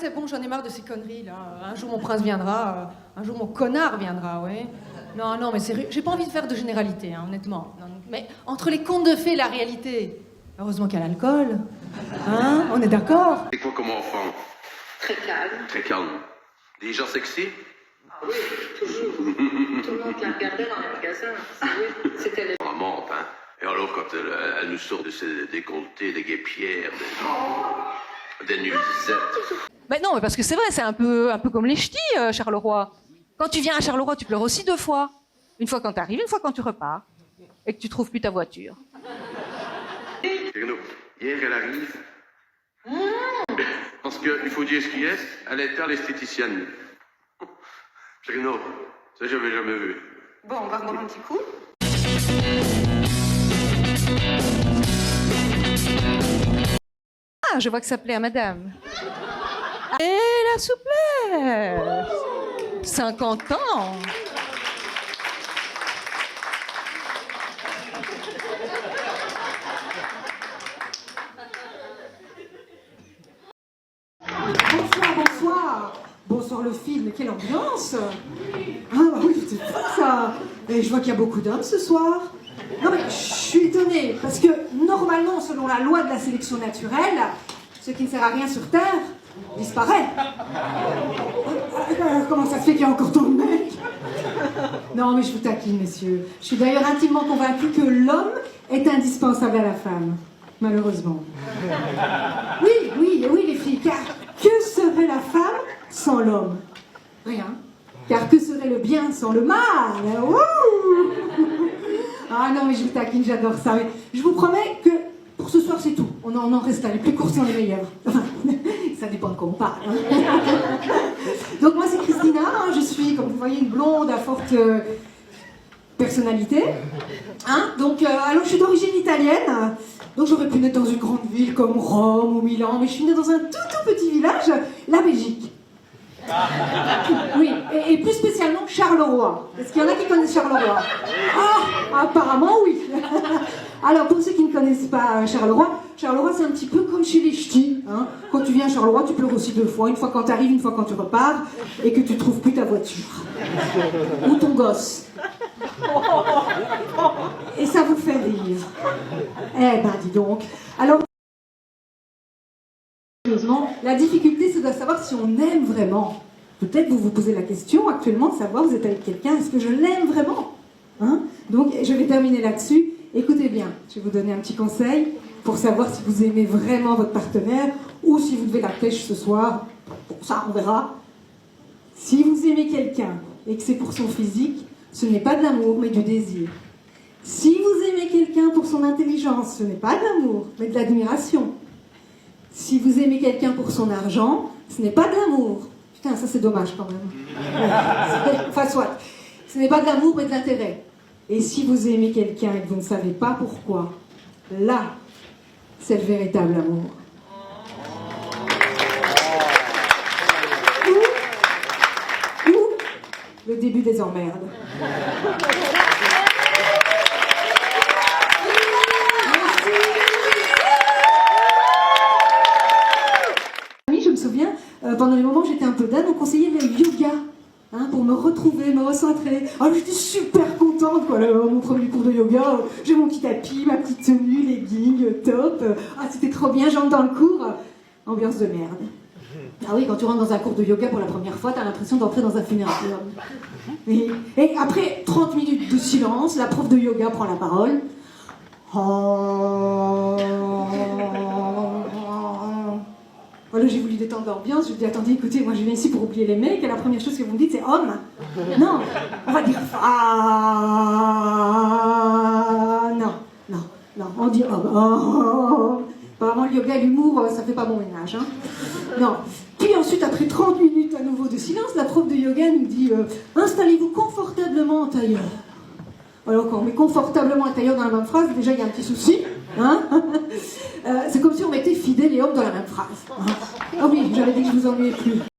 c'est bon, j'en ai marre de ces conneries, là. Un jour, mon prince viendra, un jour, mon connard viendra, oui. Non, non, mais sérieux, j'ai pas envie de faire de généralité, hein, honnêtement. Non, mais entre les contes de fées et la réalité, heureusement qu'il y a l'alcool. Hein, on est d'accord? C'est quoi comme enfant? Très calme. Très calme. Des gens sexy? Ah oui, toujours. Tout le monde la regardait dans les magasins. Oui, c'était les... On monte, hein. Et alors, quand elle nous sort de ses décolletés, des guêpières, des nuisettes. Mais non, mais parce que c'est vrai, c'est un peu comme les ch'tis, Charleroi. Quand tu viens à Charleroi, tu pleures aussi 2 fois. Une fois quand tu arrives, une fois quand tu repars. Et que tu trouves plus ta voiture. Renaud, hier, elle arrive. Parce qu'il faut dire ce qui est, elle était à l'esthéticienne. Renaud, ça, j'avais jamais vu. Bon, on va remonter un petit coup. Ah, je vois que ça plaît à madame. Et la souplesse 50 ans. Bonsoir, bonsoir. Bonsoir le film, quelle ambiance. Ah bah oui, c'est fou ça. Et je vois qu'il y a beaucoup d'hommes ce soir. Non mais je suis étonnée, parce que normalement, selon la loi de la sélection naturelle, ce qui ne sert à rien sur Terre disparaît. Comment ça se fait qu'il y a encore tant de mecs? Non mais je vous taquine, messieurs. Je suis d'ailleurs intimement convaincue que l'homme est indispensable à la femme. Malheureusement. Oui, oui, oui les filles, car que serait la femme sans l'homme? Rien. Car que serait le bien sans le mal? Ouh. Ah non mais je vous taquine, j'adore ça. Mais je vous promets que pour ce soir c'est tout. On en reste là, les plus courts sont les meilleurs. Enfin, ça dépend de quoi on parle. Hein. Donc moi c'est Christina, hein, je suis, comme vous voyez, une blonde à forte personnalité. Hein, donc, alors je suis d'origine italienne. Donc j'aurais pu naître dans une grande ville comme Rome ou Milan, mais je suis née dans un tout petit village, la Belgique. Oui, et plus spécialement Charleroi. Est-ce qu'il y en a qui connaissent Charleroi? Ah, apparemment oui. Alors pour ceux qui ne connaissent pas Charleroi, Charleroi c'est un petit peu comme chez les ch'tis. Hein. Quand tu viens à Charleroi, tu pleures aussi 2 fois. Une fois quand tu arrives, une fois quand tu repars, et que tu trouves plus ta voiture. Ou ton gosse. Et ça vous fait rire. Eh ben dis donc. Alors, sérieusement, la difficulté c'est de savoir si on aime vraiment. Peut-être vous vous posez la question actuellement de savoir, vous êtes avec quelqu'un, est-ce que je l'aime vraiment, hein? Donc je vais terminer là-dessus. Écoutez bien, je vais vous donner un petit conseil pour savoir si vous aimez vraiment votre partenaire ou si vous devez la pêche ce soir. Bon, ça on verra. Si vous aimez quelqu'un et que c'est pour son physique, ce n'est pas de l'amour mais du désir. Si vous aimez quelqu'un pour son intelligence, ce n'est pas de l'amour mais de l'admiration. Si vous aimez quelqu'un pour son argent, ce n'est pas de l'amour. Putain, ça c'est dommage quand même. Enfin, soit. Ce n'est pas de l'amour, mais de l'intérêt. Et si vous aimez quelqu'un et que vous ne savez pas pourquoi, là, c'est le véritable amour. Ou le début des emmerdes. Je me souviens, pendant les moments où j'étais un peu dingue, on conseillait le yoga, hein, pour me retrouver, me recentrer. Alors j'étais super contente, quoi, mon premier cours de yoga, j'ai mon petit tapis, ma petite tenue, leggings, top. Ah, c'était trop bien, j'entre dans le cours, ambiance de merde. Ah oui, quand tu rentres dans un cours de yoga pour la première fois, t'as l'impression d'entrer dans un funéraire. Et après 30 minutes de silence, la prof de yoga prend la parole. Voilà, j'ai voulu détendre l'ambiance, je lui ai dit, attendez, écoutez, moi je viens ici pour oublier les mecs, et la première chose que vous me dites, c'est homme. Non, on va dire non, non, non, on dit homme. Oh. Apparemment, le yoga et l'humour, ça fait pas bon ménage. Hein. Non. Puis ensuite, après 30 minutes à nouveau de silence, la prof de yoga nous dit, installez-vous confortablement en tailleur. Alors quand on met confortablement un tailleur dans la même phrase, déjà il y a un petit souci. Hein. C'est comme si on mettait fidèle et homme dans la même phrase. Hein. Ah oui, j'avais dit que je vous ennuyais plus.